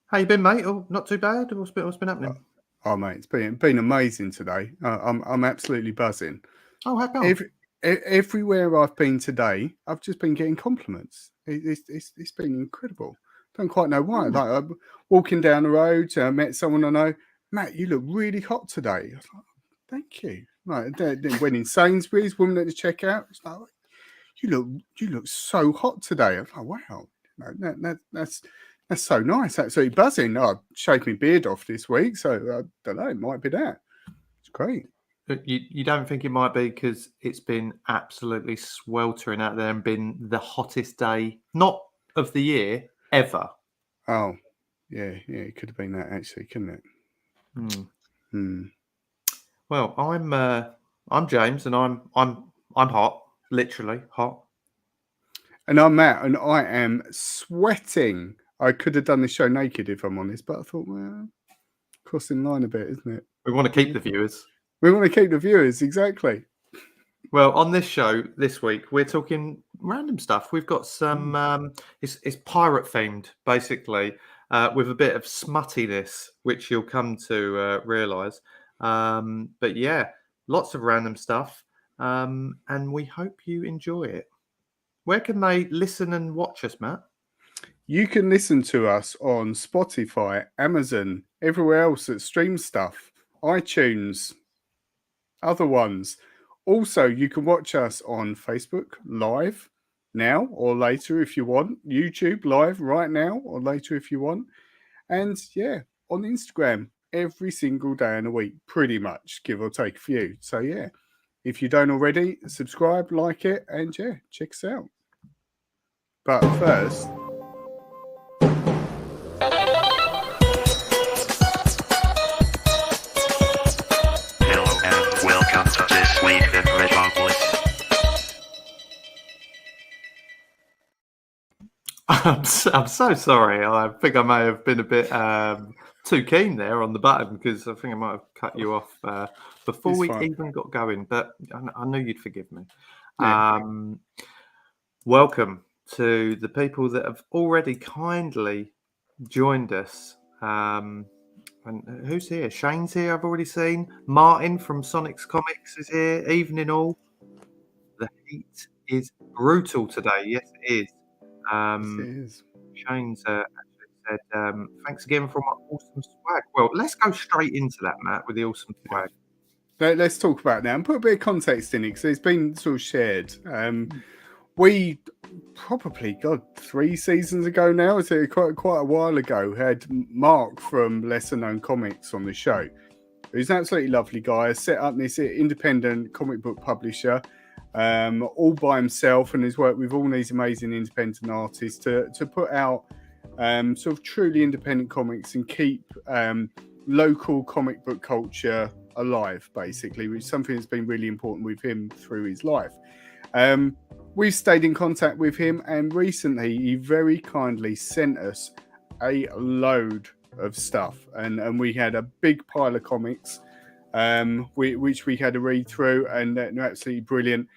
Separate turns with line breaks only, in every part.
How you been, mate? Oh, not too bad. What's been happening?
Oh, mate, it's been amazing today. I'm absolutely buzzing.
Oh, how come?
Everywhere I've been today, I've just been getting compliments. It's been incredible. Don't quite know why. Like I'm walking down the road, I met someone I know. Matt, you look really hot today. I was like, thank you. Like, then went in Sainsbury's, woman at the checkout. It's like, you look so hot today. I was like, wow, that's so nice. Absolutely buzzing. I shaved my beard off this week, so I don't know. It might be that. It's great.
You don't think it might be because it's been absolutely sweltering out there and been the hottest day, not of the year, ever.
Oh, yeah. It could have been that actually, couldn't it?
Well, I'm James, and I'm hot, literally hot.
And I'm Matt, and I am sweating. I could have done the show naked if I'm honest, but I thought, well, crossing line a bit, isn't it?
We want to keep the viewers.
We want to keep the viewers, exactly.
Well, on this show this week, we're talking random stuff. We've got some. It's pirate themed, basically, with a bit of smuttiness, which you'll come to realise. But yeah, lots of random stuff, and we hope you enjoy it. Where can they listen and watch us, Matt?
You can listen to us on Spotify, Amazon, everywhere else that streams stuff, iTunes, other ones. Also, you can watch us on Facebook live now or later if you want. YouTube live right now or later if you want. And yeah, on Instagram every single day in a week, pretty much, give or take a few. So yeah, if you don't already, subscribe, like it, and yeah, check us out. But first...
Hello and welcome to This Week in Metropolis.
I'm so sorry. I think I may have been a bit too keen there on the button because I think I might have cut you off before
It's
we
fine.
even got going. But I knew you'd forgive me.
Yeah.
Welcome to the people that have already kindly joined us. And who's here? Shane's here. I've already seen. Martin from Sonic's Comics is here. Evening all. The heat is brutal today. Yes, it is.
It is.
Shane's actually said, thanks again for my awesome swag. Well, let's go straight into that, Matt, with the awesome swag.
Let's talk about it now and put a bit of context in it because it's been sort of shared. We probably, 3 seasons ago now, so quite a while ago, had Mark from Lesser Known Comics on the show. He's an absolutely lovely guy, set up this independent comic book publisher all by himself, and has worked with all these amazing independent artists to put out sort of truly independent comics and keep local comic book culture alive, basically, which is something that's been really important with him through his life. We've stayed in contact with him, and recently he very kindly sent us a load of stuff, and we had a big pile of comics which we had to read through, and they're absolutely brilliant.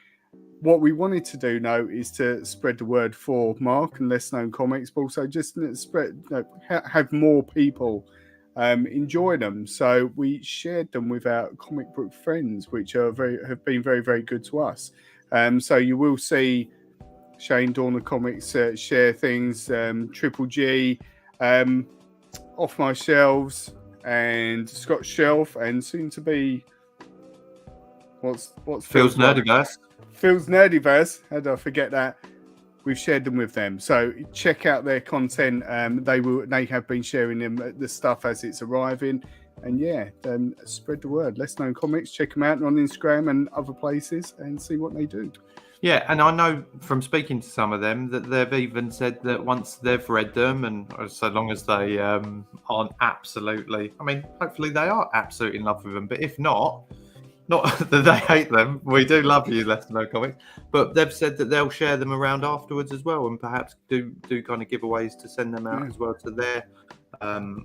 What we wanted to do now is to spread the word for Mark and Less Known Comics, but also just spread, have more people enjoy them. So we shared them with our comic book friends, which have been very, very good to us. So you will see Shane Dorner Comics share things, Triple G, Off My Shelves, and Scott Shelf, and soon to be what's
Phil's Nerdiverse.
Phil's Nerdiverse. How did I forget that? We've shared them with them, so check out their content. They have been sharing the stuff as it's arriving, and yeah, spread the word. Less Known Comics, check them out on Instagram and other places, and see what they do.
Yeah, and I know from speaking to some of them that they've even said that once they've read them, and so long as they aren't absolutely, I mean, hopefully they are absolutely in love with them, but if not that they hate them, we do love you, Less Known Comics, but they've said that they'll share them around afterwards as well, and perhaps do kind of giveaways to send them out as well to their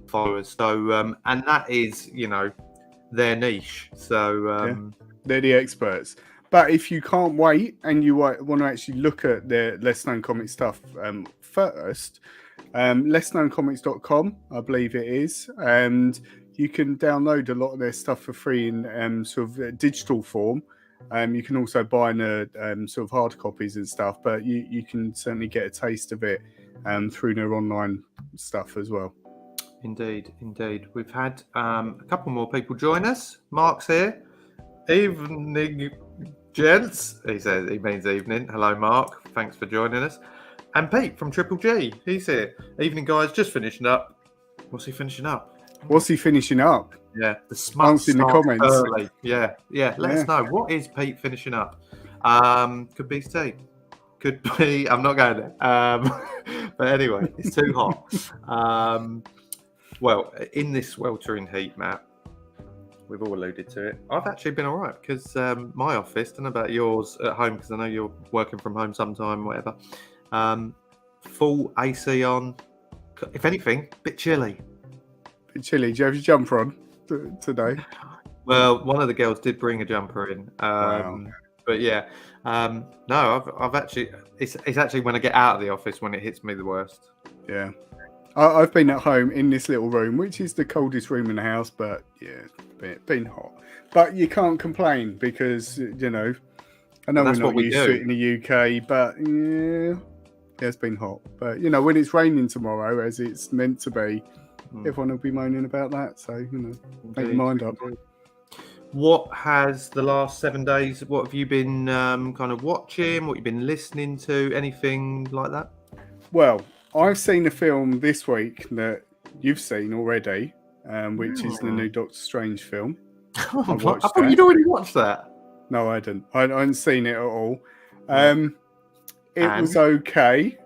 followers. So, and that is, their niche. So
they're the experts. But if you can't wait and you want to actually look at the Less Known Comic stuff first, lessknowncomics.com, I believe it is, and you can download a lot of their stuff for free in sort of digital form. You can also buy sort of hard copies and stuff, but you can certainly get a taste of it through their online stuff as well.
Indeed. We've had a couple more people join us. Mark's here. Evening, gents. He says he means evening. Hello, Mark. Thanks for joining us. And Pete from Triple G. He's here. Evening, guys. Just finishing up. What's he finishing up?
Yeah,
the smart
Answer in the comments.
early. Yeah. Let us know. What is Pete finishing up? Could be tea. Could be. I'm not going there. But anyway, it's too hot. Well, in this sweltering heat, Matt, we've all alluded to it. I've actually been all right because my office, don't know about yours at home, because I know you're working from home sometime, whatever. Full AC on. If anything, a bit chilly.
Chilly. Do you have your jumper on today?
Well, one of the girls did bring a jumper in.
Wow.
But yeah, no, I've actually, it's actually when I get out of the office when it hits me the worst.
Yeah. I've been at home in this little room, which is the coldest room in the house, but yeah, it's been hot. But you can't complain because, I know
That's
we're
what
not
we
used
do.
to it in the UK, but yeah, it's been hot. But, when it's raining tomorrow, as it's meant to be, everyone will be moaning about that. So, make your mind up.
What has the last 7 days, what have you been kind of watching? What you've been listening to? Anything like that?
Well, I've seen a film this week that you've seen already, which is the new Doctor Strange film.
I thought you'd already watched that.
No, I didn't. I hadn't seen it at all. It was okay.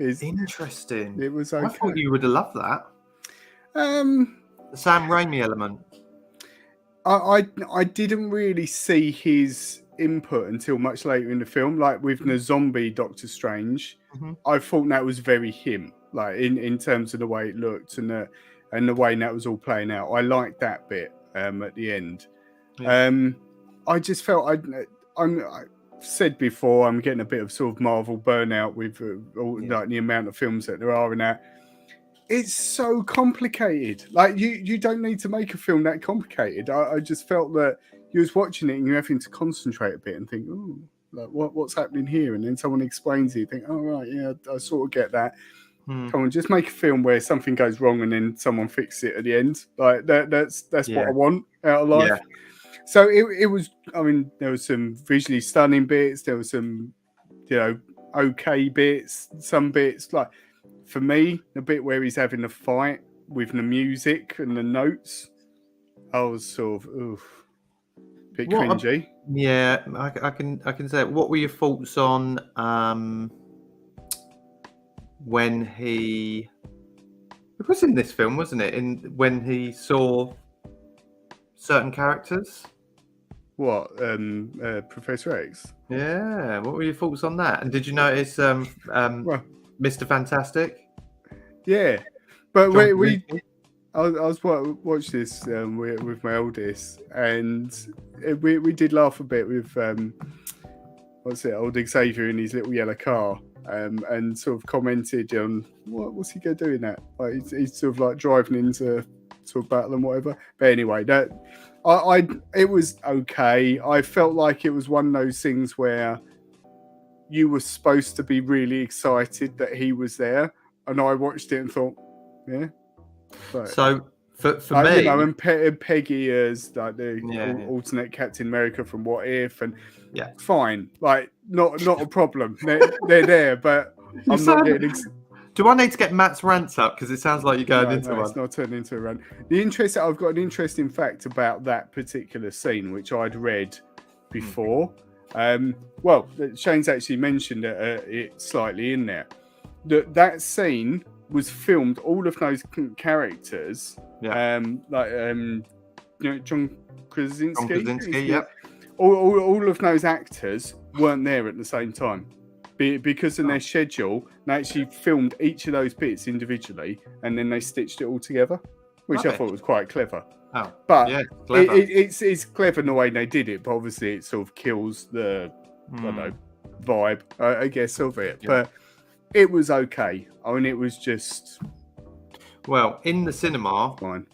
Interesting.
It was okay.
I thought you would have loved that.
The
Sam Raimi element.
I didn't really see his input until much later in the film. Like with the zombie Doctor Strange, I thought that was very him. Like in terms of the way it looked and the way that was all playing out. I liked that bit at the end. Yeah. I just felt I said before I'm getting a bit of sort of Marvel burnout with like the amount of films that there are in that. It's so complicated. Like you don't need to make a film that complicated. I just felt that you was watching it and you're having to concentrate a bit and think, oh, like what's happening here? And then someone explains it. You think, oh right, yeah, I sort of get that. Come on, just make a film where something goes wrong and then someone fixes it at the end. Like that's what I want out of life. Yeah. So it was. I mean, there was some visually stunning bits. There was some, okay bits. Some bits like. For me, the bit where he's having a fight with the music and the notes, I was sort of a bit cringy.
I can say. What were your thoughts on when it was in this film, wasn't it? When he saw certain characters.
What, Professor X?
Yeah. What were your thoughts on that? And did you notice Mr. Fantastic?
Yeah, but I was watching this with my oldest, and we did laugh a bit with old Xavier in his little yellow car, and sort of commented on what's he gonna do in that? Like he's sort of like driving into sort of battle and whatever. But anyway, that it was okay. I felt like it was one of those things where you were supposed to be really excited that he was there, and I watched it and thought, yeah. But,
so for me,
and Peggy as like the alternate Captain America from What If, and fine, like not a problem. They're there, but I'm not getting.
Do I need to get Matt's rants up because it sounds like you're going into one?
It's not turning into a rant. I've got an interesting fact about that particular scene, which I'd read before. Well, Shane's actually mentioned it slightly in there. That scene was filmed. All of those characters, John Krasinski, all of those actors weren't there at the same time because in their schedule. They actually filmed each of those bits individually, and then they stitched it all together, which I thought was quite clever.
Oh,
but
clever.
It's clever in the way they did it, but obviously it sort of kills the vibe, I guess, of it. Yeah. It was okay. I mean, it was just
Well, in the cinema,
fine.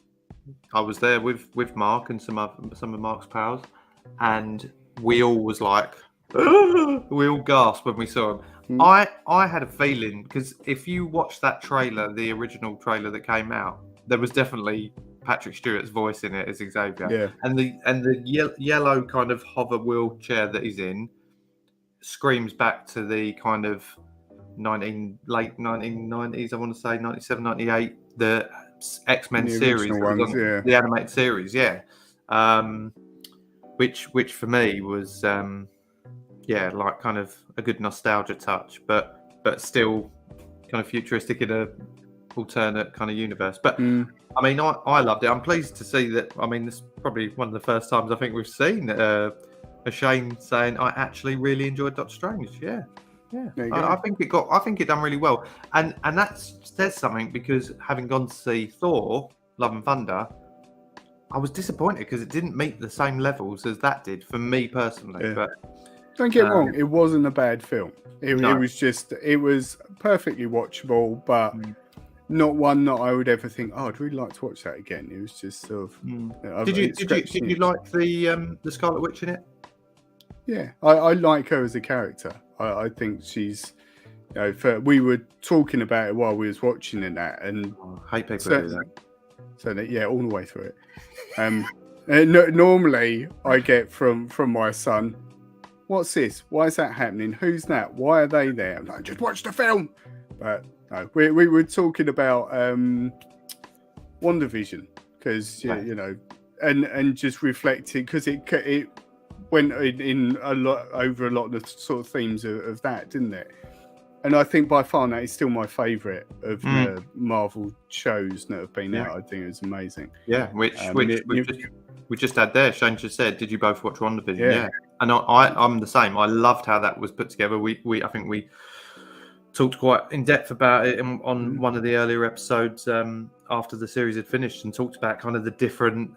I was there with Mark and some of Mark's pals, and we all was like, we all gasped when we saw him. I had a feeling, because if you watch that trailer, the original trailer that came out, there was definitely Patrick Stewart's voice in it as Xavier.
Yeah.
And the yellow kind of hover wheelchair that he's in screams back to the kind of late 1990s, I want to say 97, 98, the X-Men
The
series,
original ones, yeah.
the animated series, yeah. Which for me was like kind of a good nostalgia touch, but still kind of futuristic in a alternate kind of universe. But I mean, I loved it. I'm pleased to see that. I mean, this is probably one of the first times I think we've seen a Shane saying, "I actually really enjoyed Doctor Strange." Yeah. I think it done really well, and that says something, because having gone to see Thor: Love and Thunder, I was disappointed because it didn't meet the same levels as that did for me personally.
Yeah.
But
don't get me wrong, it wasn't a bad film. It was perfectly watchable, but not one that I would ever think, I'd really like to watch that again. It was just sort of.
Did you like the Scarlet Witch in it?
Yeah, I like her as a character. I think she's, we were talking about it while we was watching it, and
I hate people who do that.
So yeah, all the way through it. Normally, I get from my son, "What's this? Why is that happening? Who's that? Why are they there?" I'm like, "Just watch the film." But no, we were talking about WandaVision, because and just reflecting, because it went in a lot over a lot of the sort of themes of that, didn't it? And I think by far that is still my favourite of the Marvel shows that have been out. I think it was amazing. Yeah,
we just had there. Shane just said, "Did you both watch WandaVision?" Yeah. And I'm the same. I loved how that was put together. I think we talked quite in depth about it on one of the earlier episodes after the series had finished, and talked about kind of the different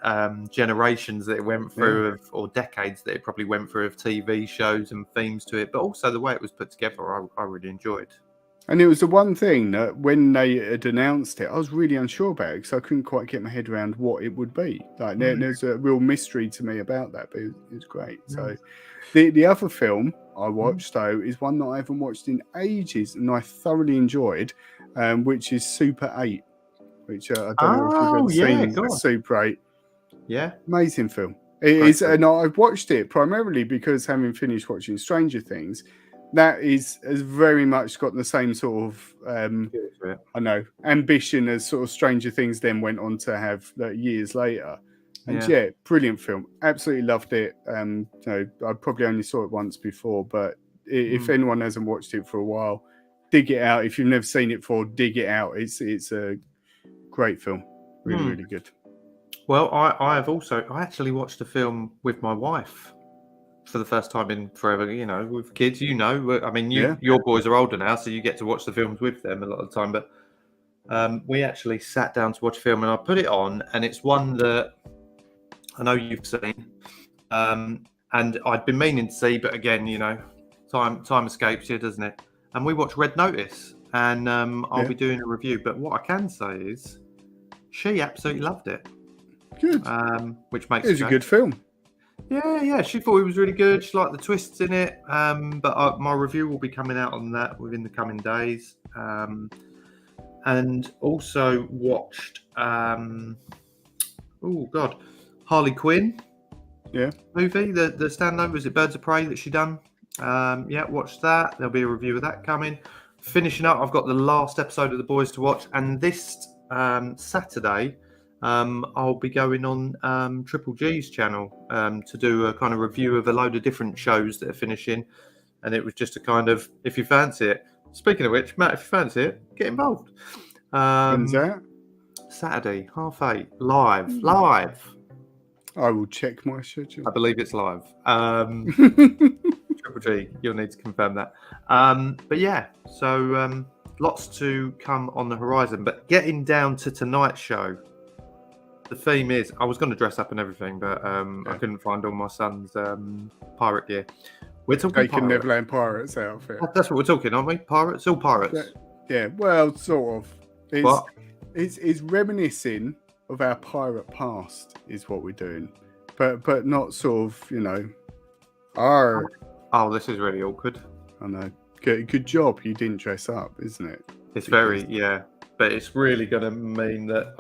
generations that it went through, or decades that it probably went through, of TV shows and themes to it, but also the way it was put together, I really enjoyed.
And it was the one thing that when they had announced it, I was really unsure about it, because I couldn't quite get my head around what it would be. Like there's a real mystery to me about that, but it was great. So the other film I watched, though, is one that I haven't watched in ages, and I thoroughly enjoyed, which is Super 8, which I don't know if you've ever seen. Super 8.
Yeah.
Amazing film. It is, and I've watched it primarily because, having finished watching Stranger Things, that has very much got the same sort of ambition as sort of Stranger Things then went on to have years later. And brilliant film. Absolutely loved it. I probably only saw it once before, but if anyone hasn't watched it for a while, dig it out. If you've never seen it before, dig it out. It's a great film. Really, really good.
Well, I actually watched a film with my wife for the first time in forever. With kids, I mean, your boys are older now, so you get to watch the films with them a lot of the time. But we actually sat down to watch a film, and I put it on, and it's one that I know you've seen, and I'd been meaning to see, but again, time escapes you, doesn't it? And we watched Red Notice, and I'll be doing a review. But what I can say is, she absolutely loved it.
Good.
Which makes
it was a good film.
Yeah. She thought it was really good. She liked the twists in it. But my review will be coming out on that within the coming days. And also watched. Harley Quinn. Yeah. Movie. The standalone, was it Birds of Prey that she done? Watched that. There'll be a review of that coming. Finishing up, I've got the last episode of The Boys to watch, and this Saturday. I'll be going on Triple G's channel to do a kind of review of a load of different shows that are finishing, and it was just a kind of, if you fancy it. Speaking of which, Matt, if you fancy it, get involved.
When's that?
Saturday, 8:30, live.
I will check my schedule.
I believe it's live. Triple G, you'll need to confirm that. But yeah, so lots to come on the horizon. But getting down to tonight's show. The theme is, I was going to dress up and everything, but I couldn't find all my son's pirate gear. We're talking
Taking
pirates.
Neverland Pirates outfit.
That's what we're talking, aren't we? Pirates, all pirates.
Yeah, well, sort of.
What?
It's reminiscing of our pirate past is what we're doing, but not sort of, Arr.
Oh, this is really awkward.
I know. Good job you didn't dress up, isn't it?
It's very, yeah, but it's really going to mean that.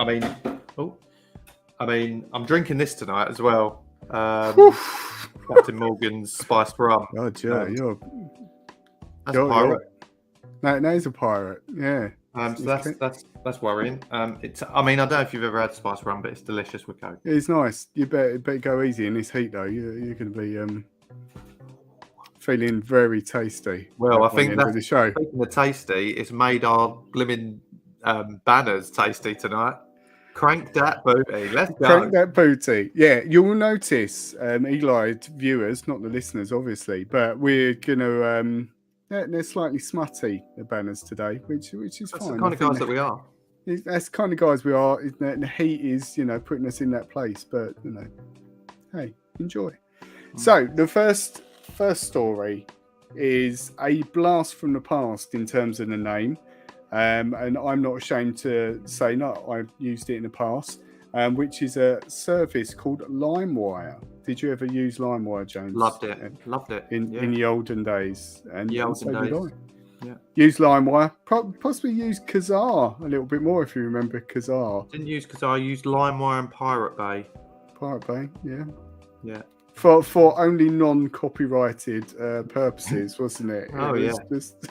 I'm drinking this tonight as well. Captain Morgan's spiced rum.
God, you're
Pirate.
No, he's a pirate. Yeah.
So that's worrying. I don't know if you've ever had spiced rum, but it's delicious with Coke.
It's nice. You better go easy in this heat though. You're going to be feeling very tasty.
Well, I think
that's the show.
Speaking of tasty, it's made our blimmin' banners tasty tonight. Crank that booty. Let's go.
Crank that booty. Yeah, you'll notice, eagle-eyed viewers, not the listeners, obviously, but we're gonna they're slightly smutty, the banners today, which is
That's
fine.
the kind of guys that we are.
That's the kind of guys we are. The heat is, putting us in that place, but hey, enjoy. So the first story is a blast from the past in terms of the name. And I'm not ashamed to say no, I've used it in the past, which is a service called LimeWire. Did you ever use LimeWire, James?
Loved it.
In the olden days. And
the olden days.
Yeah. Use LimeWire. Possibly use Kazaa a little bit more if you remember Kazaa.
Didn't use Kazaa. I used LimeWire and Pirate Bay.
Pirate Bay, yeah.
Yeah.
For only non-copyrighted purposes, wasn't it?
Oh,
it
yeah.
Just...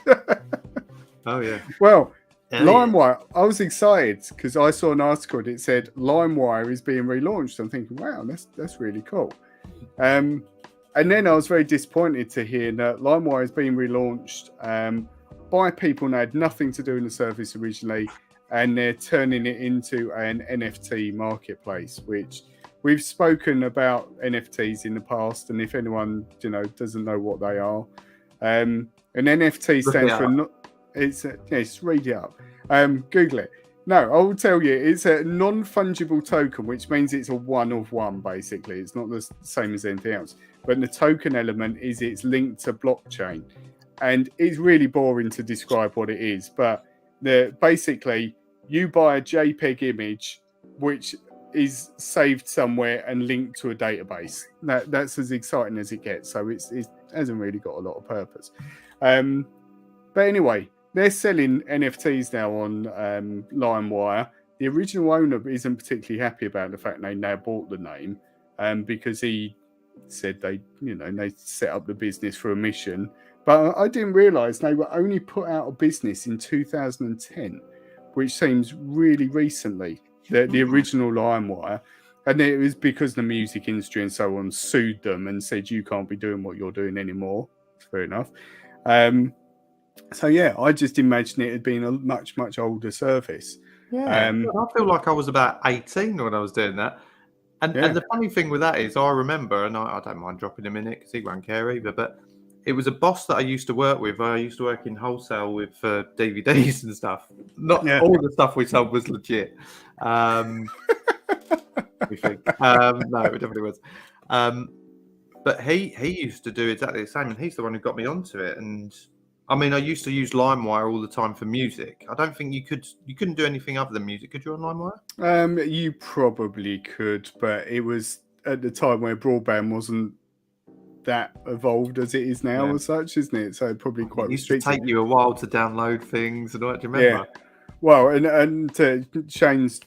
Oh, yeah.
Well,
yeah.
LimeWire, I was excited because I saw an article that said LimeWire is being relaunched. I'm thinking, wow, that's really cool. And then I was very disappointed to hear that LimeWire is being relaunched by people who had nothing to do in the service originally, and they're turning it into an NFT marketplace, which we've spoken about NFTs in the past. And if anyone, doesn't know what they are, an NFT stands for... Just read it up. Google it. No, I will tell you, it's a non-fungible token, which means it's a one of one, basically. It's not the same as anything else. But the token element is it's linked to blockchain. And it's really boring to describe what it is. But basically, you buy a JPEG image, which is saved somewhere and linked to a database. That's as exciting as it gets. So it hasn't really got a lot of purpose. But anyway, they're selling NFTs now on LimeWire. The original owner isn't particularly happy about the fact they now bought the name, because he said they set up the business for a mission. But I didn't realise they were only put out of business in 2010, which seems really recently. The original LimeWire, and it was because the music industry and so on sued them and said you can't be doing what you're doing anymore. Fair enough. So yeah, I just imagine it had been a much, much older service.
Yeah, I feel like I was about 18 when I was doing that. And the funny thing with that is, I remember, and I don't mind dropping him in it because he won't care either, but it was a boss that I used to work with. I used to work in wholesale with DVDs and stuff. Not all the stuff we sold was legit. We think. No, it definitely was. But he used to do exactly the same, and he's the one who got me onto it. And I used to use LimeWire all the time for music. I don't think you couldn't do anything other than music, could you, on LimeWire?
You probably could, but it was at the time where broadband wasn't that evolved as it is now, as such, isn't it? So probably quite restricted.
It used to take you a while to download things and all that. Do you remember?
Yeah. Well, and Shane's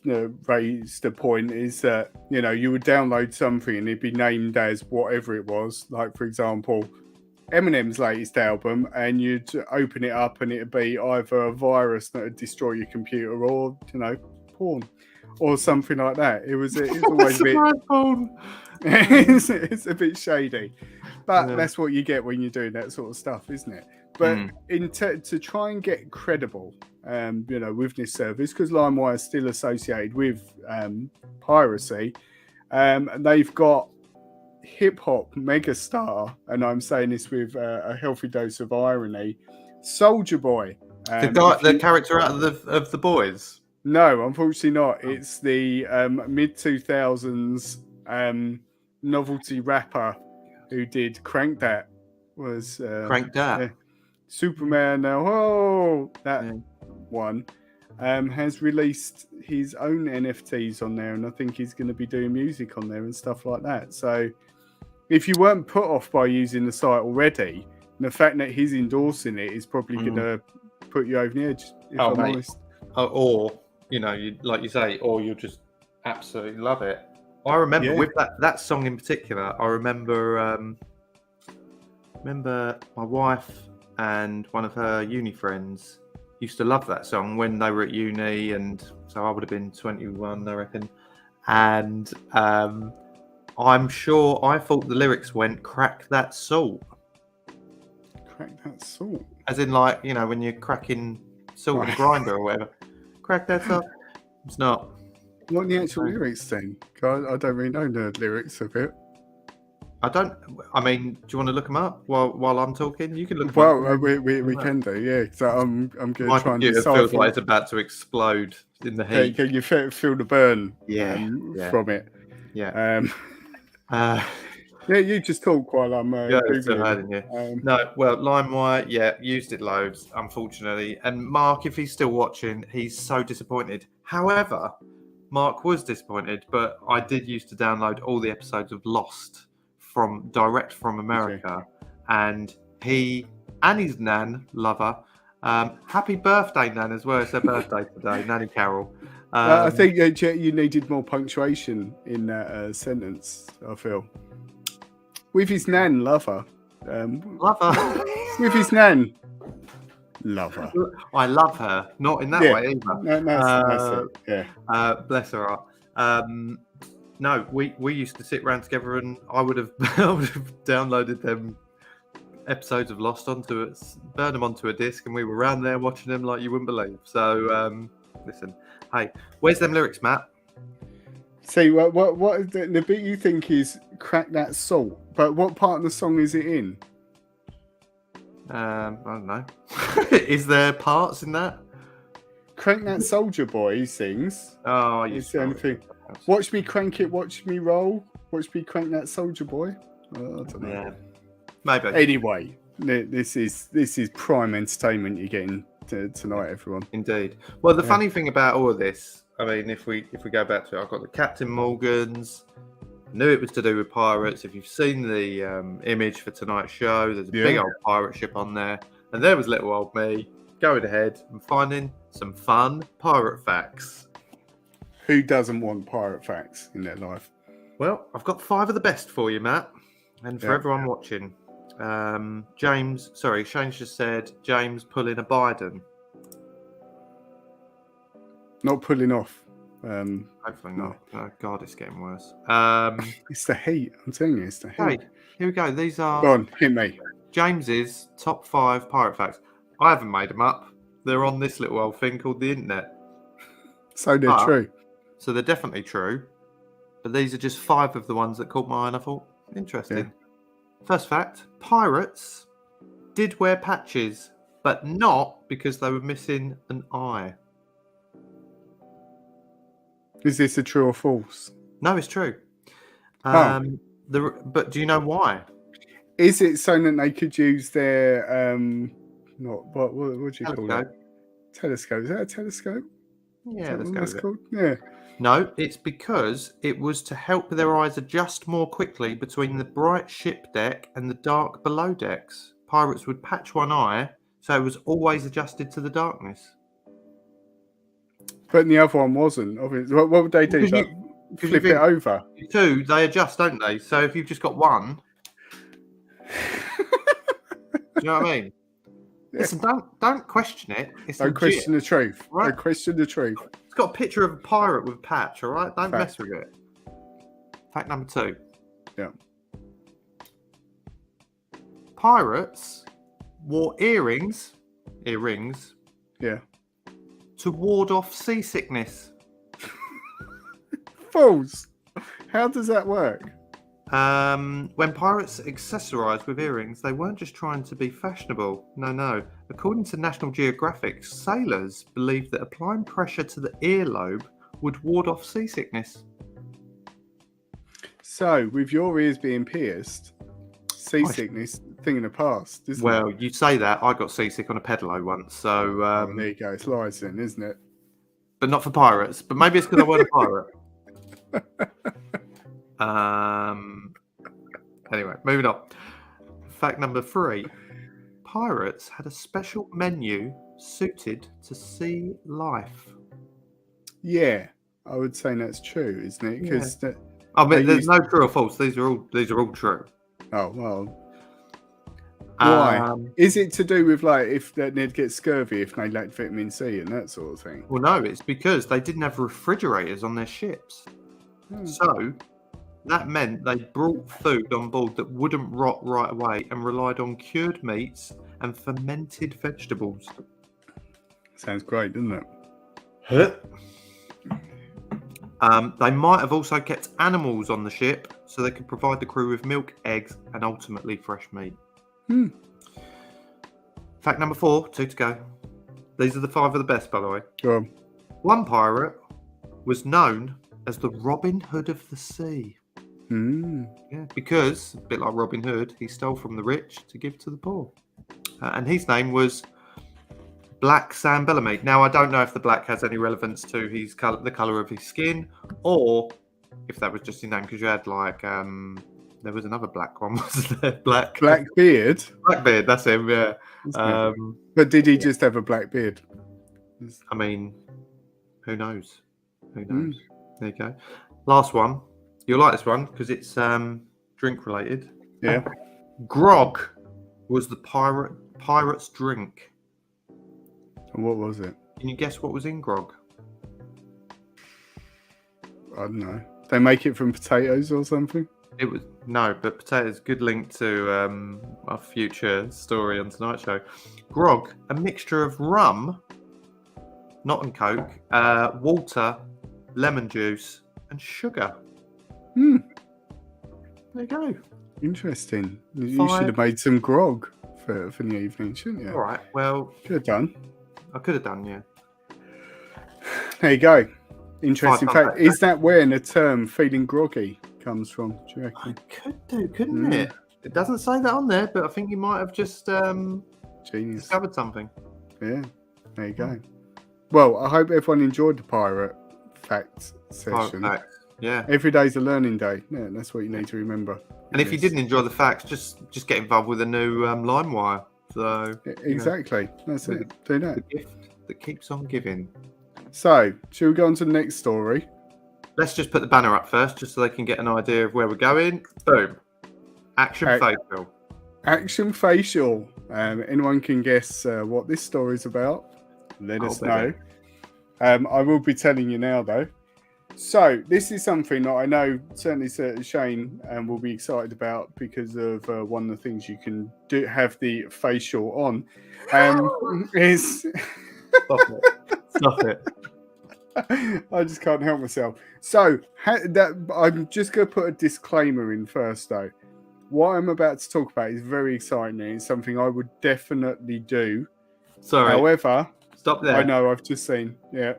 raised the point is that you would download something and it'd be named as whatever it was. Like, for example, Eminem's latest album, and you'd open it up and it'd be either a virus that would destroy your computer or porn or something like that. It's always a bit
porn.
it's a bit shady, but that's what you get when you're doing that sort of stuff, isn't it? But to try and get credible, with this service, because LimeWire is still associated with piracy, they've got hip hop megastar, and I'm saying this with a healthy dose of irony, Soulja Boy.
The character out of the Boys.
No, unfortunately not. It's the mid 2000s novelty rapper who did Crank That was
Crank that.
yeah, Superman now. Oh, that
Yeah.
one has released his own NFTs on there, and I think he's going to be doing music on there and stuff like that. So if you weren't put off by using the site already, the fact that he's endorsing it is probably going to put you over the edge, if I'm
mate.
honest.
Or, you like you say, or you'll just absolutely love it. I remember with that song in particular, I remember my wife and one of her uni friends used to love that song when they were at uni, and so I would have been 21, I reckon. And I'm sure I thought the lyrics went "crack that salt."
Crack that salt.
As in, like, when you're cracking salt in a grinder or whatever. Crack that salt. It's not.
What are the actual lyrics then? I don't really know the lyrics of it.
I mean, do you want to look them up while I'm talking? You can look them up.
Well, we can do, yeah. So I'm going to
My
try and
computer
decipher.
feels like it's about to explode in the heat.
Can you feel the burn from it?
Yeah.
Yeah, you just talk while I'm
Googling. No, well, LimeWire, used it loads, unfortunately. And Mark, if he's still watching, he's so disappointed. However, Mark was disappointed, but I did used to download all the episodes of Lost direct from America, and he and his nan lover. Happy birthday, Nan, as well. It's her birthday today, Nanny Carol.
I think you needed more punctuation in that sentence, I feel. With his nan lover.
Lover.
With his nan lover.
I love her. Not in that way either.
That's it. Yeah.
Bless her heart. No, we used to sit around together, and I would have downloaded them episodes of Lost burn them onto a disc, and we were around there watching them like you wouldn't believe. So listen, hey, where's them lyrics, Matt?
See, what the bit you think is "crack that salt," but what part of the song is it in?
I don't know. Is there parts in that?
"Crank that soldier boy," he sings.
Oh,
it's the only thing. Watch me crank it, watch me roll. Watch me crank that soldier boy. I don't know.
Yeah, maybe.
Anyway, this is prime entertainment you're getting tonight, everyone.
Indeed. Well, the funny thing about all of this, I mean, if we go back to it, I've got the Captain Morgans. Knew it was to do with pirates. If you've seen the image for tonight's show, there's a big old pirate ship on there, and there was little old me going ahead and finding some fun pirate facts.
Who doesn't want pirate facts in their life?
Well, I've got 5 of the best for you, Matt, and for everyone watching. Shane's just said James pulling a Biden.
Not pulling off.
Hopefully not. Oh, God, it's getting worse.
It's the heat. I'm telling you, it's the heat.
Okay, here we go. These are
Go on, hit me.
James's top 5 pirate facts. I haven't made them up. They're on this little old thing called the internet.
So they're true.
So they're definitely true. But these are just 5 of the ones that caught my eye and I thought, interesting. Yeah. First fact, pirates did wear patches, but not because they were missing an eye.
Is this a true or false?
No, it's true. But do you know why?
Is it so that they could use their what do you call it? Telescope. Is that a telescope?
Yeah,
that's called. Yeah.
No, it's because it was to help their eyes adjust more quickly between the bright ship deck and the dark below decks. Pirates would patch one eye, so it was always adjusted to the darkness.
But the other one wasn't. Obviously. What would they do? Flip it over?
2, they adjust, don't they? So if you've just got one... do you know what I mean? Yeah. Listen, don't question it.
Don't question the truth. Right? Don't question the truth.
It's got a picture of a pirate with a patch, all right? Don't mess with it. Fact number 2.
Yeah.
Pirates wore earrings,
yeah,
to ward off seasickness.
False. How does that work?
When pirates accessorized with earrings, they weren't just trying to be fashionable. No. According to National Geographic, sailors believed that applying pressure to the earlobe would ward off seasickness.
So, with your ears being pierced, seasickness thing in the past, isn't
Well,
it?
you say that. I got seasick on a pedalo once, so
Oh, there you go. It's lies then, isn't it?
but not for pirates. But maybe it's because I weren't a pirate. Anyway, moving on. Fact number 3: pirates had a special menu suited to sea life.
Yeah, I would say that's true, isn't it? Because
I mean,
They
there's
used-
no true or false. These are all true.
oh well, why? Is it to do with like if they'd get scurvy if they lacked vitamin C and that sort of thing?
Well, no, it's because they didn't have refrigerators on their ships. So that meant they brought food on board that wouldn't rot right away and relied on cured meats and fermented vegetables.
Sounds great, doesn't it?
They might have also kept animals on the ship so they could provide the crew with milk, eggs, and ultimately fresh meat. Fact number 4, 2 to go. These are the 5 of the best, by the way.
Go on.
One pirate was known as the Robin Hood of the sea. Yeah, because, a bit like Robin Hood, he stole from the rich to give to the poor. And his name was Black Sam Bellamy. Now, I don't know if the black has any relevance to his the colour of his skin, or if that was just his name, because you had like, there was another black one, wasn't there?
Blackbeard.
Blackbeard, that's him, yeah.
But did he just have a black beard?
I mean, who knows? Who knows? There you go. Last one. You'll like this one because it's drink related.
Yeah.
Grog was the pirate's drink.
And what was it?
Can you guess what was in grog?
I don't know. They make it from potatoes or something?
It was no, but potatoes. Good link to our future story on Tonight Show. Grog, a mixture of rum, not and coke, water, lemon juice, and sugar. There you go.
Interesting. You should have made some grog for the evening, shouldn't you?
All right. Well,
Could have done.
I could have done, yeah.
There you go. Interesting
Fun
fact. Is that where the term feeling groggy comes from? Do you reckon?
Could do, couldn't it? It doesn't say that on there, but I think you might have just
Genius.
discovered something.
Yeah. There you go. Well, I hope everyone enjoyed the pirate facts session.
Fact. Yeah.
Every day's a learning day. Yeah, that's what you need to remember.
And if you didn't enjoy the facts, just get involved with a new LimeWire. So
Exactly. That's it. Do
the
that.
gift that keeps on giving.
So, shall we go on to the next story?
Let's just put the banner up first, just so they can get an idea of where we're going. Boom. Action facial.
Action facial. Anyone can guess what this story is about? Let us know. I will be telling you now, though. So, this is something that I know certainly Shane will be excited about because of one of the things you can do have the facial on. Is
Stop it.
I just can't help myself. So, I'm just going to put a disclaimer in first, though. What I'm about to talk about is very exciting. It's something I would definitely do.
Sorry.
However,
Stop there.
I know I've just seen. Yeah.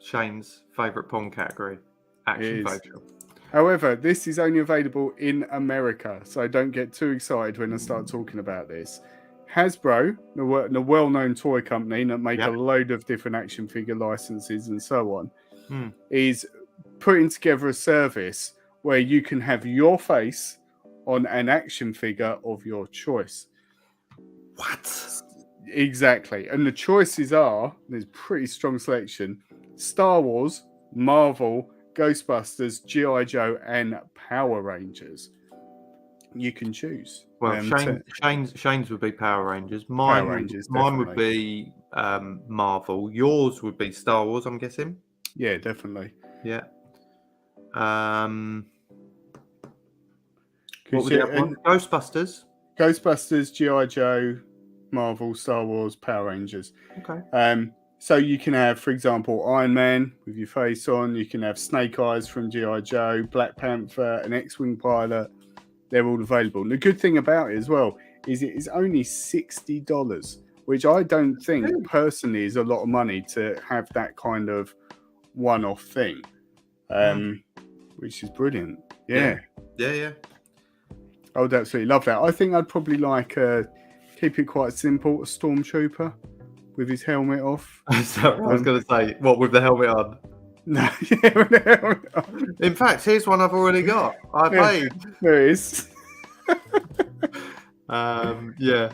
Shane's favourite porn category. Action facial.
However, this is only available in America, so don't get too excited when I start talking about this. Hasbro, the well-known toy company that make a load of different action figure licenses and so on, is putting together a service where you can have your face on an action figure of your choice.
What?
Exactly. And the choices are, there's pretty strong selection, Star Wars, Marvel, Ghostbusters, G.I. Joe, and Power Rangers. You can choose.
Well, Shane's would be Power Rangers. Mine would be Marvel. Yours would be Star Wars, I'm guessing.
Yeah, definitely.
Yeah. What would you have? Ghostbusters.
Ghostbusters, G.I. Joe, Marvel, Star Wars, Power Rangers.
Okay.
So you can have, for example, Iron Man with your face on. You can have Snake Eyes from G.I. Joe, Black Panther, an X-Wing pilot. They're all available. And the good thing about it as well is it is only $60, which I don't think personally is a lot of money to have that kind of one-off thing, which is brilliant. Yeah.
Yeah.
I would absolutely love that. I think I'd probably like keep it quite simple. A stormtrooper with his helmet off.
So I was going to say, what with the helmet on?
No, yeah, with the helmet on.
In fact, here's one I've already got. I
Yeah.
paid.
There it is.
Yeah.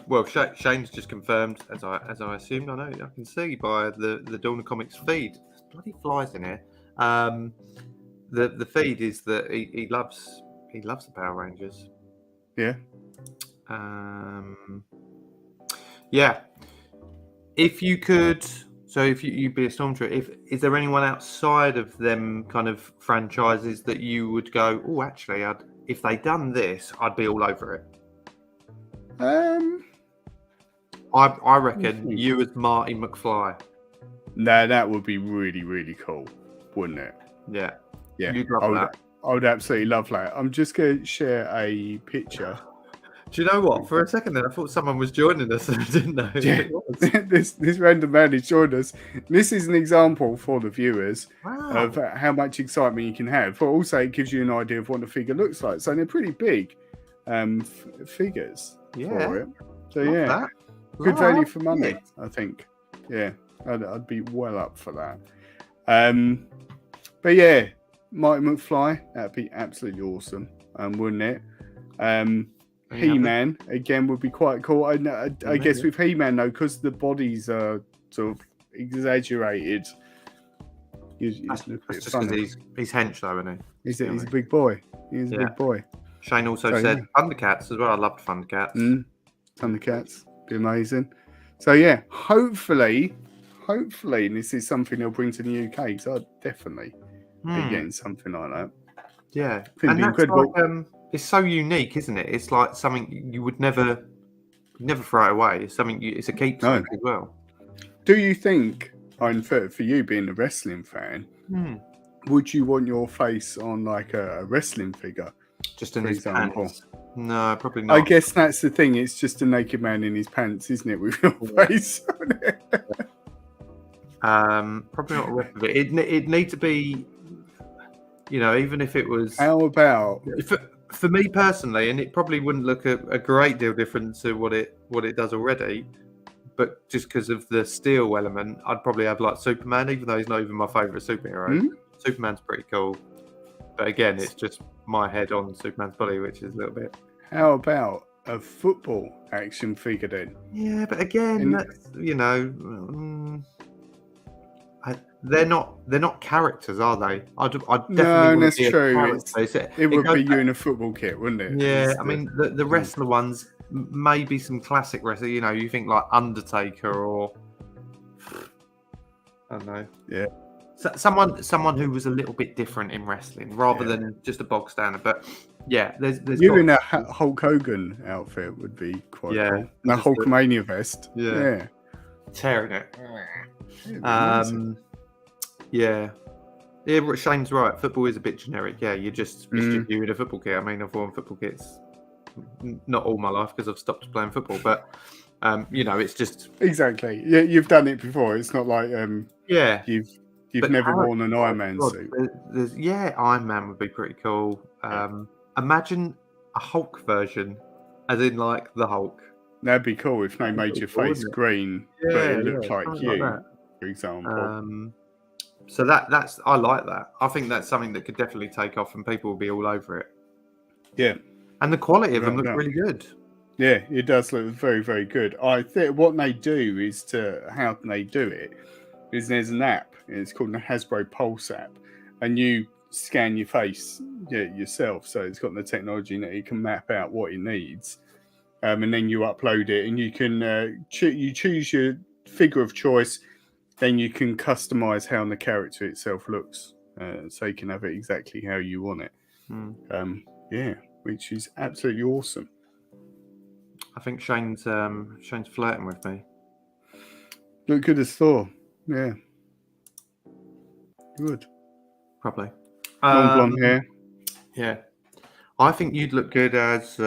Well, Shane's just confirmed, as I assumed. I know I can see by the Dawn of Comics feed. There's bloody flies in here. The feed is that he loves the Power Rangers.
Yeah.
Yeah. If you could, so if you'd be a Stormtrooper, is there anyone outside of them kind of franchises that you would go, oh, actually, if they'd done this, I'd be all over it. I reckon you as Marty McFly.
No, that would be really, really cool, wouldn't it?
Yeah.
Yeah.
You'd love that.
I would absolutely love that. I'm just going to share a picture.
Do you know what? For a second then, I thought someone was joining us and I didn't know who
Yeah.
it was.
this random man has joined us. This is an example for the viewers
Wow.
of how much excitement you can have, but also it gives you an idea of what the figure looks like. So they're pretty big figures for it. So
Love
yeah,
that.
good
Love
value
it.
for money, I think. Yeah, I'd be well up for that. But yeah, Marty McFly, that'd be absolutely awesome, wouldn't it? He-Man again would be quite cool. I guess with He-Man though, because the bodies are sort of exaggerated. He's
That's just because he's hench though, isn't he?
He's a big boy. He's a big boy.
Shane also said Thundercats as well. I loved Thundercats.
Thundercats, be amazing. So yeah, hopefully, and this is something they'll bring to the UK. So I'd definitely be getting something like that.
Yeah,
and
that's
incredible.
like, it's so unique, isn't it? It's like something you would never throw it away. It's something. It's a keepsake as well.
Do you think, and for you being a wrestling fan, would you want your face on like a wrestling figure?
Just in
for
his
example?
pants? No, probably not.
I guess that's the thing. It's just a naked man in his pants, isn't it? With your face on it.
Probably not the rest of it. It'd need to be, even if it was.
How about
for me personally, and it probably wouldn't look a great deal different to what it does already, but just because of the steel element, I'd probably have like Superman, even though he's not even my favourite superhero. Superman's pretty cool, but again, it's just my head on Superman's body, which is a little bit.
How about a football action figure then?
Yeah, but again, that's, they're not characters, are they? I'd definitely
No, that's true. It would be you in a football kit, wouldn't it?
Yeah, I mean the wrestler ones, maybe some classic wrestler. You think like Undertaker or I don't know.
Yeah.
So, someone who was a little bit different in wrestling rather than just a bog standard. But yeah, there's
you in a Hulk Hogan outfit would be quite cool. And a Hulkamania vest. Yeah.
Tearing it. Yeah, Shane's right. Football is a bit generic. Yeah, it's just you in a football kit. I mean, I've worn football kits not all my life because I've stopped playing football, but it's just
exactly. Yeah, you've done it before. It's not like you've never worn an Iron Man suit.
Iron Man would be pretty cool. Imagine a Hulk version, as in like the Hulk.
That'd be cool if they made your face green, but it looked like you, for example.
So that's I like that. I think that's something that could definitely take off, and people will be all over it.
Yeah,
and the quality of them look really good.
Yeah, it does look very, very good. I think what they do is how they do it is there's an app. It's called the Hasbro Pulse app, and you scan your face yourself. So it's got the technology that it can map out what it needs. And then you upload it, and you can you choose your figure of choice. Then you can customize how the character itself looks, so you can have it exactly how you want it. Which is absolutely awesome.
I think Shane's flirting with me.
Look good as Thor. Yeah, good.
Probably.
Long blonde hair.
Yeah, I think you'd look good as.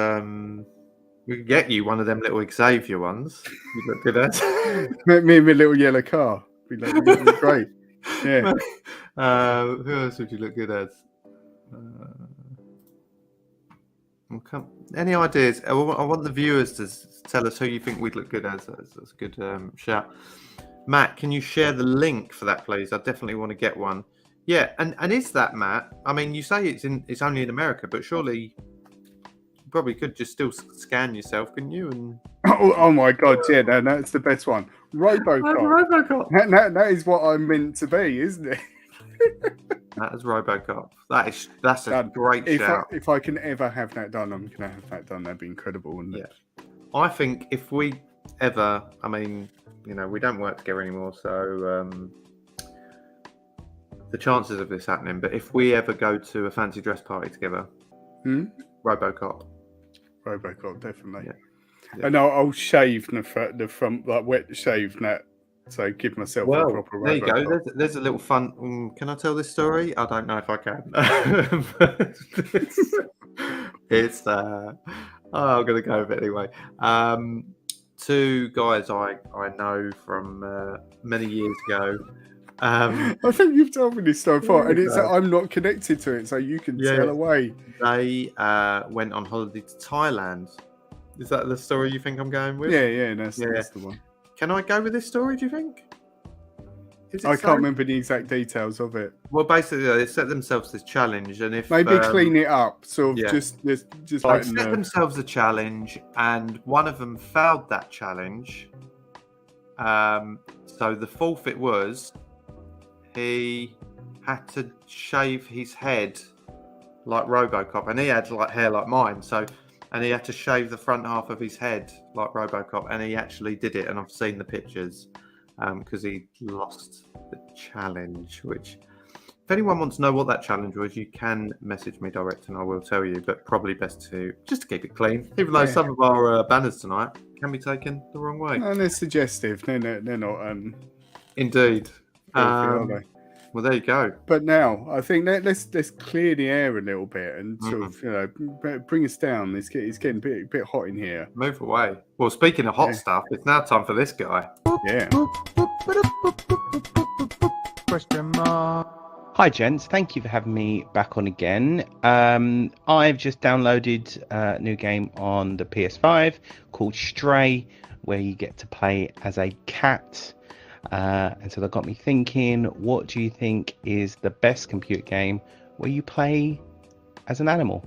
We could get you one of them little Xavier ones. You'd look good as.
Me and my little yellow car. Be great. Yeah.
Who else would you look good as? Any ideas? I want the viewers to tell us who you think we'd look good as. That's a good shout. Matt, can you share the link for that, please? I definitely want to get one. Yeah, and is that, Matt? I mean, you say it's only in America, but surely you probably could just still scan yourself, couldn't you? And
Oh my God, yeah, no, that's the best one. RoboCop.
RoboCop.
That is what I'm meant to be, isn't it?
That is RoboCop. That's a great shout.
If I can ever have that done, I'm gonna have that done. That'd be incredible, wouldn't it?
I think if we ever, I mean, we don't work together anymore, so the chances of this happening. But if we ever go to a fancy dress party together, RoboCop,
definitely.
Yeah.
And I'll shave the front, like wet shave that. So give myself a proper
there you
RoboCop.
go. There's a little fun. Can I tell this story? I don't know if I can. it's I'm gonna go with it anyway. Two guys I know from many years ago.
I think you've told me this story before, and it's I'm not connected to it, so you can tell away.
They went on holiday to Thailand. Is that the story you think I'm going with?
Yeah, that's the one.
Can I go with this story, do you think?
I can't remember the exact details of it.
Well, basically, they set themselves this challenge, and if
maybe clean it up, sort of just
they
like
set themselves a challenge, and one of them failed that challenge. So the forfeit was he had to shave his head like RoboCop, and he had like hair like mine, and he had to shave the front half of his head like RoboCop, and he actually did it, and I've seen the pictures because he lost the challenge. Which, if anyone wants to know what that challenge was, you can message me direct, and I will tell you. But probably best to keep it clean, even though some of our banners tonight can be taken the wrong way.
And they're suggestive. They're not.
Indeed.
Are they?
Well, there you go.
But now I think let's clear the air a little bit and sort of bring us down. It's getting a bit hot in here.
Move away. Well, speaking of hot stuff, it's now time for this guy.
Yeah.
Question mark. Hi gents, thank you for having me back on again. I've just downloaded a new game on the PS5 called Stray, where you get to play as a cat. And so that got me thinking, what do you think is the best computer game where you play as an animal?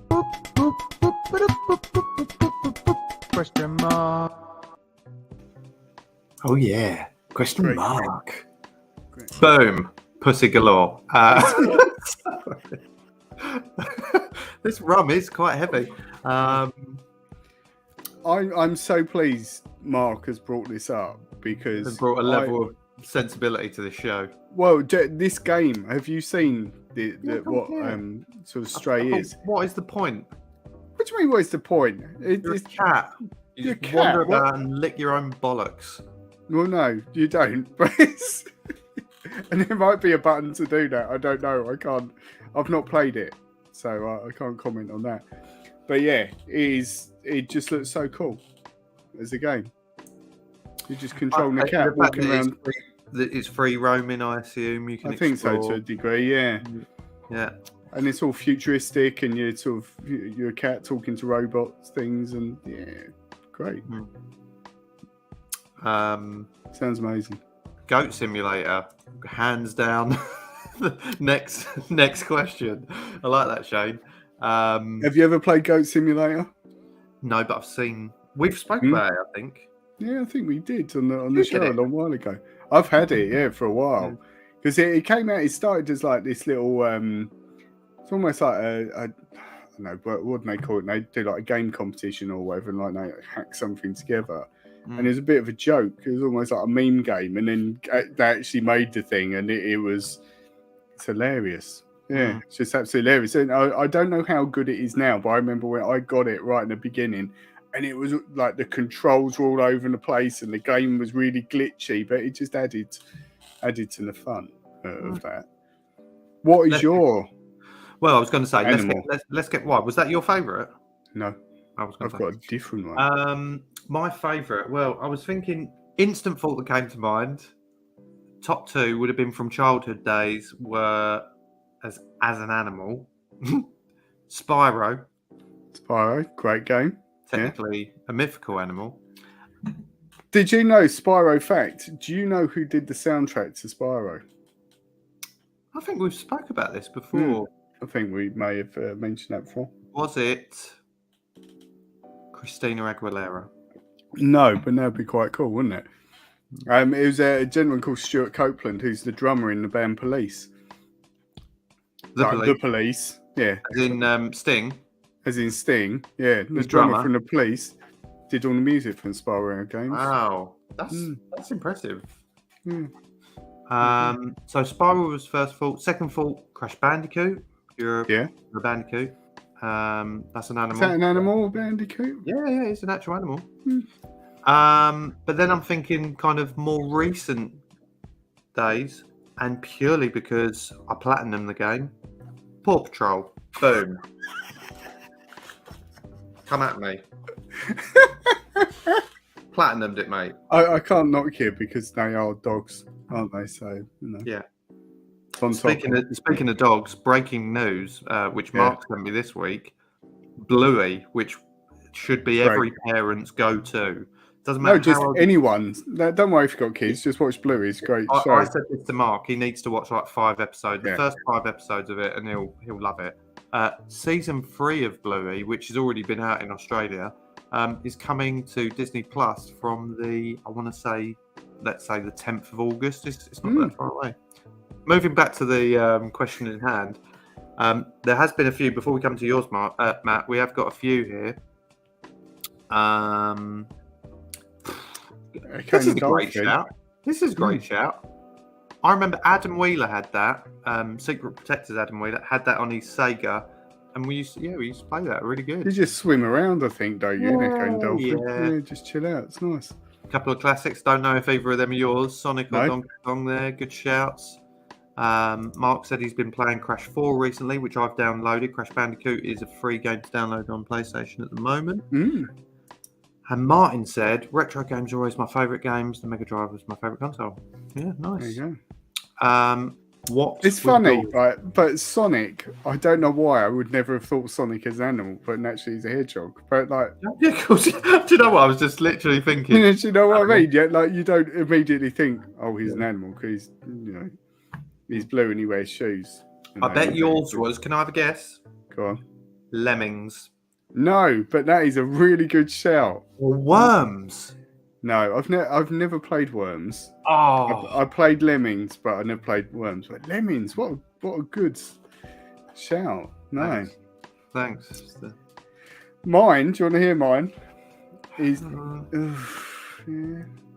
Question mark.
Oh yeah, question mark. Boom, pussy galore. This rum is quite heavy.
I'm so pleased Mark has brought this up because
it's brought a level of sensibility to the show.
Well, this game, have you seen what sort of Stray is?
What is the point?
What do you mean, what is the point?
You're a cat. You just wander about and lick your own bollocks.
Well, no, you don't. And there might be a button to do that. I don't know. I can't. I've not played it, so I can't comment on that. But yeah, it just looks so cool as a game. You just control the cat walking around.
It's free roaming, I assume. You can.
I think so to a degree, yeah.
Yeah.
And it's all futuristic, and you're a cat talking to robots, things, and great. Sounds amazing.
Goat Simulator, hands down. next question. I like that, Shane.
Have you ever played Goat Simulator?
No, but we've spoken about it, I think.
Yeah, I think we did on the show a long while ago. I've had it, for a while. Because it came out, it started as like this little, it's almost like I don't know, what do they call it? They do like a game competition or whatever, and like they hack something together. And it was a bit of a joke. It was almost like a meme game. And then they actually made the thing, and it's hilarious. Yeah, it's just absolutely hilarious. And I don't know how good it is now, but I remember when I got it right in the beginning, and it was like the controls were all over the place, and the game was really glitchy, but it just added to the fun of that. What is your?
Well, I was going to say,
animal?
let's get. What was that? Your favourite?
No, I've got a different one.
My favourite. Well, I was thinking. Instant thought that came to mind. Top two would have been from childhood days. Were as an animal, Spyro,
Spyro, great game.
Technically a mythical animal.
Did you know, Spyro fact, do you know who did the soundtrack to Spyro?
I think we've spoke about this before.
I think we may have mentioned that before.
Was it Christina Aguilera?
No, but that'd be quite cool, wouldn't it? It was a gentleman called Stuart Copeland, who's the drummer in the band Police. The Police, yeah.
As in Sting?
As in Sting, yeah. The
Who's
drummer
drummer?
from the Police did all the music from Spyro games.
Wow, that's impressive.
Mm.
So Spyro was first fault. Second fault, Crash Bandicoot. You're
Yeah.
a Bandicoot. That's an animal.
Is that an animal, Bandicoot?
Yeah, it's an actual animal.
Mm.
But then I'm thinking kind of more recent days, and purely because I platinumed the game, Paw Patrol. Boom. Come at me. Platinumed it, mate.
I can't knock you because they are dogs, aren't they? So, you know.
Yeah.
It's on top
Speaking of dogs, breaking news, which Mark sent me this week, Bluey, which should be every parent's go-to. Doesn't matter.
No, just anyone. Don't worry if you've got kids. Just watch Bluey. It's a great show.
I said this to Mark. He needs to watch like 5 episodes, the
Yeah.
first 5 episodes of it, and he'll love it. Season 3 of Bluey, which has already been out in Australia, is coming to Disney Plus from let's say the 10th of August. It's not that far away. Moving back to the question in hand, there has been a few before we come to yours, Matt. We have got a few here. This is a great shout. This is a great shout. I remember Adam Wheeler had that. Secret Protectors Adam Wheeler had that on his Sega, and we used to play that. Really good.
You just swim around, I think, don't you?
Yeah.
Yeah, just chill out. It's nice.
A couple of classics. Don't know if either of them are yours. Sonic or
No.
Donkey Kong there. Good shouts. Mark said he's been playing Crash 4 recently, which I've downloaded. Crash Bandicoot is a free game to download on PlayStation at the moment. And Martin said, retro games are always my favourite games. The Mega Drive was my favourite console. Yeah, nice.
There you go.
What?
It's funny, right? But Sonic, I don't know why I would never have thought Sonic as an animal, but naturally he's a hedgehog. But like,
Yeah, of course. Do you know what? I was just literally thinking.
do you know what I mean? Yeah, like you don't immediately think, oh, he's an animal because he's blue and he wears shoes.
I bet yours was. Can I have a guess?
Go on.
Lemmings.
No, but that is a really good shout.
Or Worms.
No, I've never played Worms.
Oh,
I played Lemmings, but I never played Worms. But Lemmings, what a good shout. No.
Thanks.
Mine, do you want to hear mine? Is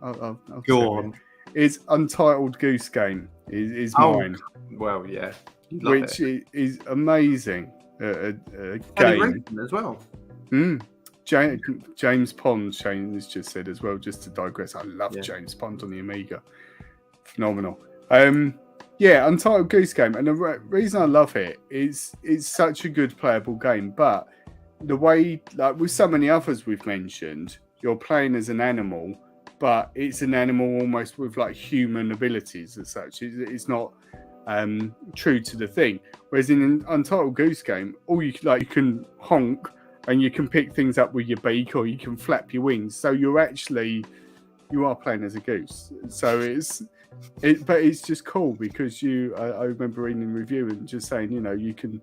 I'll
Go on.
It's Untitled Goose Game. Is
Oh,
mine,
well, yeah. You love
which
it.
is amazing.
Kelly
Game.
Rickman as well.
James Pond, Shane has just said as well, just to digress. I love James Pond on the Amiga. Phenomenal. Untitled Goose Game. And the reason I love it is it's such a good playable game. But the way, like with so many others we've mentioned, you're playing as an animal, but it's an animal almost with like human abilities as such. It's not true to the thing. Whereas in an Untitled Goose Game, all you can honk and you can pick things up with your beak or you can flap your wings. So you are playing as a goose. So but it's just cool because I remember reading a review and just saying, you can,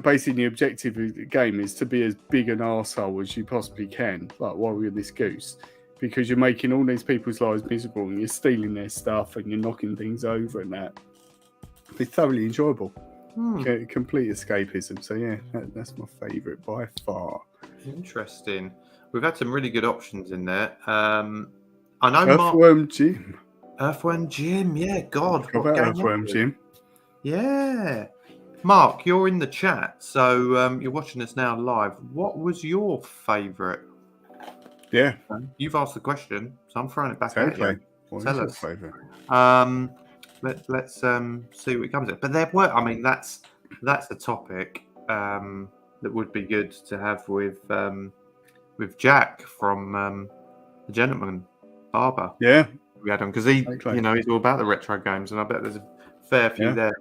basically the objective of the game is to be as big an arsehole as you possibly can, like while you're this goose, because you're making all these people's lives miserable and you're stealing their stuff and you're knocking things over and that. It's thoroughly enjoyable. Complete escapism. So yeah, that's my favourite by far.
Interesting. We've had some really good options in there. I know
Earthworm Jim.
Earthworm Jim, yeah, God.
How about Earthworm Jim?
Yeah. Mark, you're in the chat, so you're watching us now live. What was your favourite?
Yeah.
You've asked the question, so I'm throwing it back at you.
What
Tell
is your
us.
favourite?
Let's see what comes of it. But there were, that's a topic that would be good to have with Jack from The Gentleman Barber.
Yeah.
We had on because he, he's all about the retro games, and I bet there's a fair few there.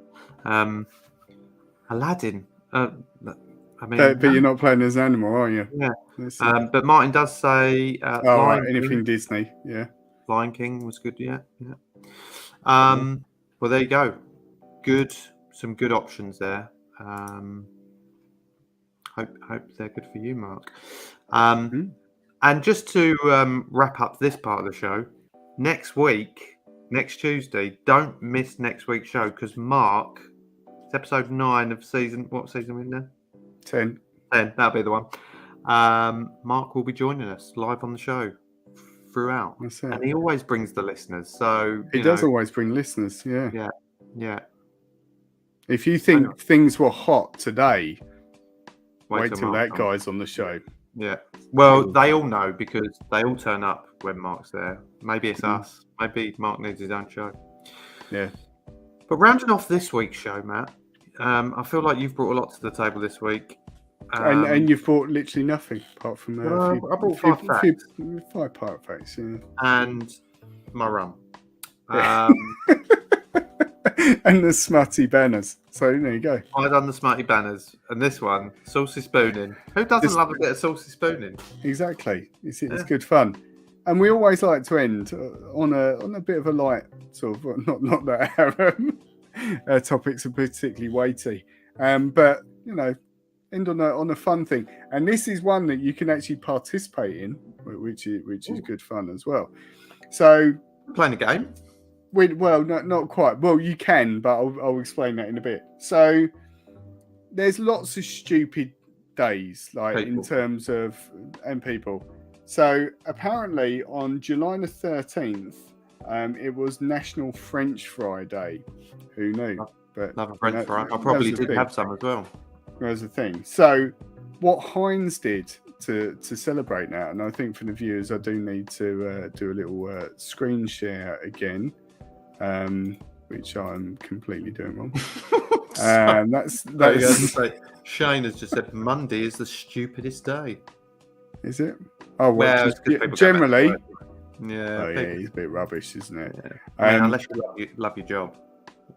Aladdin. I mean,
but you're not playing as an animal, are you?
yeah.
Let's see.
But Martin does say
Oh,
Lion
right,
King.
anything Disney, yeah.
Lion King was good, yeah. Well, there you go. Some good options there. Hope they're good for you, Mark. And just to wrap up this part of the show, next Tuesday, don't miss next week's show because Mark, it's episode 9 of what season are we in now?
10.
10, that'll be the one. Mark will be joining us live on the show throughout.
That's it.
And he always brings the listeners. So
He does always bring listeners, yeah.
Yeah.
If you think things were hot today, wait till that
Mark
guy's on the show.
Yeah. Well, they all know because they all turn up when Mark's there. Maybe it's us. Maybe Mark needs his own show.
Yeah.
But rounding off this week's show, Matt, I feel like you've brought a lot to the table this week.
And you've brought literally nothing apart from
I brought 5 facts.
5 part facts, yeah.
And my rum.
And the smutty banners. So there you go.
I done the smarty banners, and this one, saucy spooning. Who doesn't love a bit of saucy spooning?
Exactly. It's good fun. And we always like to end on a bit of a light sort of, not that our topics are particularly weighty, but end on a fun thing. And this is one that you can actually participate in, which is good fun as well. So
playing a game.
Well, not quite. Well, you can, but I'll explain that in a bit. So there's lots of stupid days, in terms of people. So apparently on July the 13th, it was National French Fry Day. Who knew? But
love a French fry. I probably did have some as well.
There's the thing. So what Heinz did to celebrate that, and I think for the viewers, I do need to do a little screen share again. Which I'm completely doing wrong. That's
Shane has just said Monday is the stupidest day.
Is it? Oh well, generally.
Yeah.
Oh yeah, he's a bit rubbish, isn't it?
Yeah. Unless you love your job.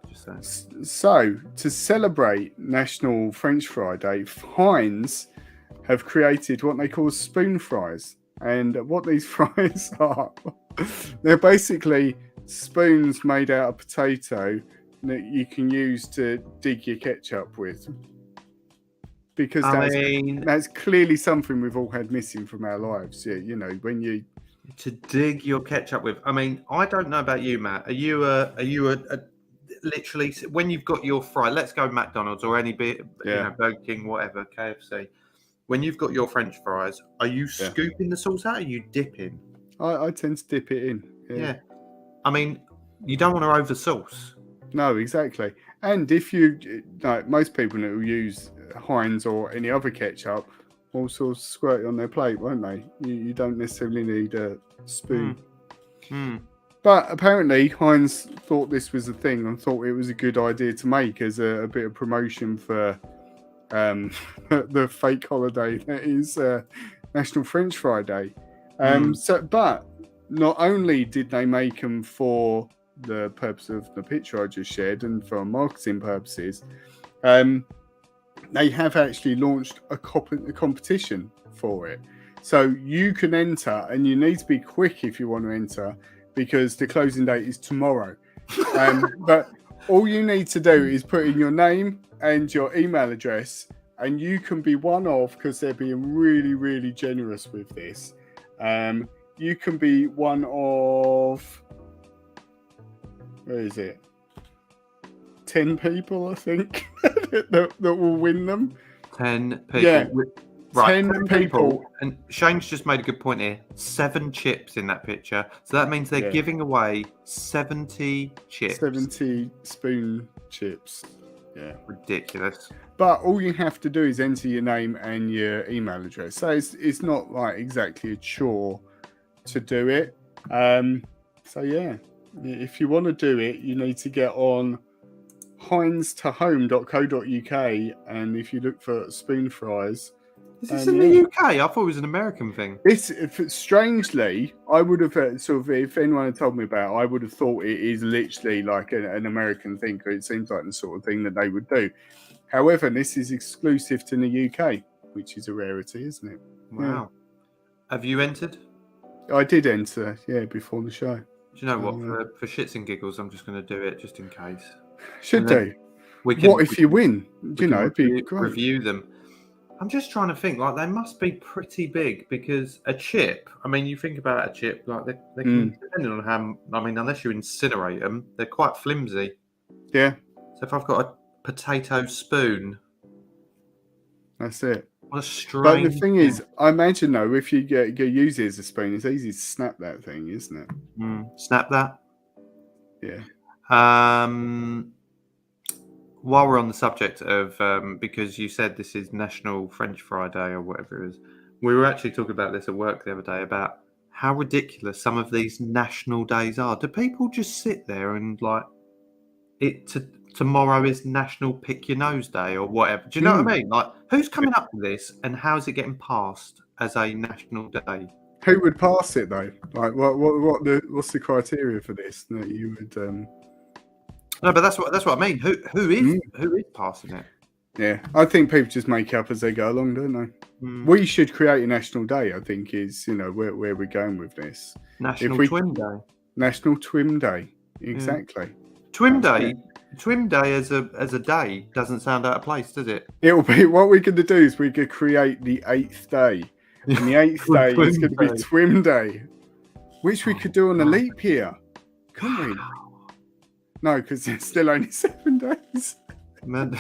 Just saying.
So to celebrate National French Fry Day, Heinz have created what they call spoon fries, and what these fries are, they're basically spoons made out of potato that you can use to dig your ketchup with, because that's clearly something we've all had missing from our lives. Yeah, when you
to dig your ketchup with. I mean, I don't know about you, Matt. Are you a literally when you've got your fry? Let's go McDonald's or any bit, Burger King, whatever, KFC. When you've got your French fries, are you scooping the sauce out? Or are you dipping?
I tend to dip it in.
Yeah. I mean, you don't want to over sauce.
No, exactly. And if most people that will use Heinz or any other ketchup will sort of squirt it on their plate, won't they? You don't necessarily need a spoon. But apparently Heinz thought this was a thing and thought it was a good idea to make as a bit of promotion for the fake holiday that is National French Fry Day. But not only did they make them for the purpose of the picture I just shared and for marketing purposes, they have actually launched a competition for it. So you can enter, and you need to be quick if you want to enter, because the closing date is tomorrow. But all you need to do is put in your name and your email address, and you can be one of, because they're being really, really generous with this. You can be one of, where is it? 10 people, I think, that will win them.
10 people.
Yeah.
Right,
10 people.
And Shane's just made a good point here. 7 chips in that picture. So that means they're giving away 70 chips.
70 spoon chips. Yeah.
Ridiculous.
But all you have to do is enter your name and your email address. So it's not like exactly a chore to do it. So yeah, if you want to do it, you need to get on heinztohome.co.uk, and if you look for spoon fries,
Is this in the UK? I thought it was an American thing.
This, strangely, I would have sort of, if anyone had told me about it, I would have thought it is literally like an American thing. It seems like the sort of thing that they would do. However, this is exclusive to the UK, which is a rarity, isn't it?
Wow. Yeah. Have you entered?
I did enter, before the show.
Do you know what? For shits and giggles, I'm just going to do it just in case.
Should do. What if you win? You know, it'd be great.
Review them. I'm just trying to think, like, they must be pretty big because a chip, I mean, you think about a chip, like, they can, depending on how, I mean, unless you incinerate them, they're quite flimsy.
Yeah.
So if I've got a potato spoon.
That's it.
What a strange.
But the thing is, I imagine, though, if you use it as a spoon, it's easy to snap that thing, isn't it?
Snap that?
Yeah.
While we're on the subject of, because you said this is National French Fry Day or whatever it is, we were actually talking about this at work the other day about how ridiculous some of these national days are. Do people just sit there and like, tomorrow is National Pick Your Nose Day or whatever? Do you know what I mean? Like, who's coming up with this and how's it getting passed as a national day? Who
would pass it though? Like, what's the criteria for this that you would?
No, but that's what I mean. Who is passing it?
Yeah, I think people just make up as they go along, don't they? We should create a national day. I think is where we're going with this.
National Twim Day.
National Twim Day. Exactly.
Twim Day. Twim Day as a day doesn't sound out of place, does it?
It'll be what we're going to do is we could create the 8th day, and the 8th day is going to be Twim Day, which we could do on a leap year, couldn't we? No, because it's still only 7 days.
Monday,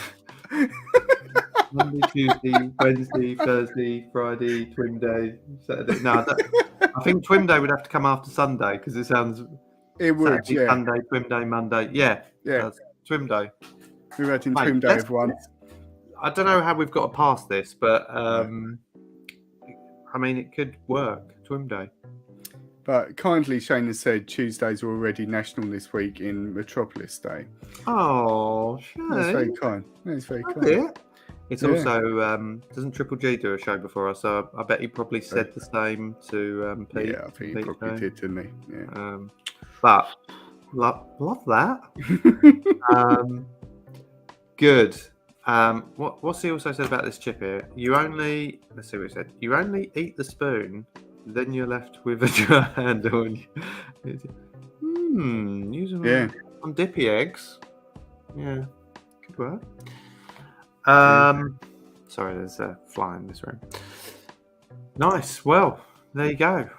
Tuesday, Wednesday, Thursday, Friday, Twim Day, Saturday. No, I think Twim Day would have to come after Sunday because it sounds.
It would,
Saturday,
yeah.
Sunday, Twim Day, Monday. Yeah. Twim Day.
We're adding Twim Day of one.
I don't know how we've got to pass this, but I mean, it could work. Twim Day.
But kindly, Shane has said Tuesdays are already national this week in Metropolis Day.
Oh, Shane.
That's very kind. That's very kind.
It's also, doesn't Triple G do a show before us? So I bet he probably said the same to Pete.
Yeah, I think he probably did, didn't he? Yeah.
But love that. Good. What's he also said about this chip here? Let's see what he said. You only eat the spoon, then you're left with a dry handle. Using on dippy eggs. Yeah, good work. Sorry, there's a fly in this room. Nice. Well, there you go.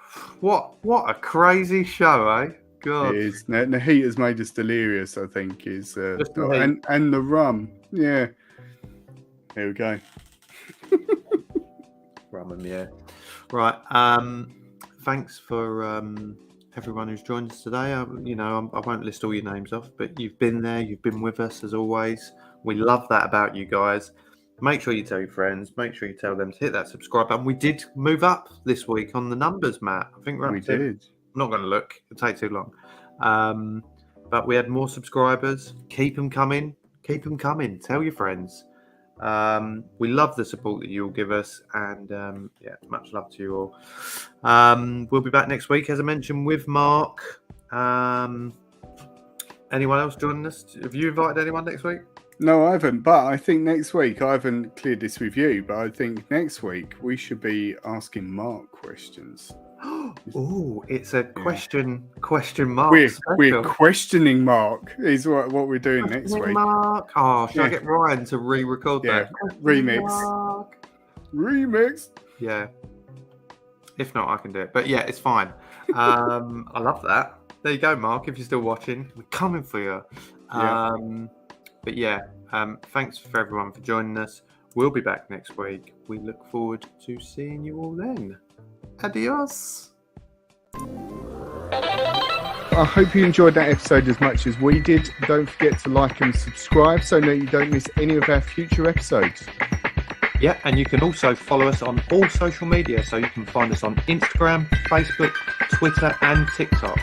What a crazy show, eh? God. It
is. The heat has made us delirious, I think, and the rum. Yeah. Here we go.
Rum and yeah. Right. Thanks for everyone who's joined us today. I won't list all your names off, but you've been there. You've been with us as always. We love that about you guys. Make sure you tell your friends. Make sure you tell them to hit that subscribe button. We did move up this week on the numbers, Matt. I think
we did.
I'm not going to look. It'll take too long. But we had more subscribers. Keep them coming. Keep them coming. Tell your friends. We love the support that you'll give us. And much love to you all. We'll be back next week, as I mentioned, with Mark. Anyone else joining us? Have you invited anyone next week?
No, I haven't. But I think next week, I haven't cleared this with you, but I think next week we should be asking Mark questions.
Oh, it's a question mark.
We're questioning Mark is what we're doing next week.
Mark. Oh, should I get Ryan to re-record that?
Remix.
Yeah. If not, I can do it. But yeah, it's fine. I love that. There you go, Mark. If you're still watching, we're coming for you. But yeah, thanks for everyone for joining us. We'll be back next week. We look forward to seeing you all then. Adios.
I hope you enjoyed that episode as much as we did. Don't forget to like and subscribe so that you don't miss any of our future episodes.
Yeah, and you can also follow us on all social media. So you can find us on Instagram, Facebook, Twitter, and TikTok.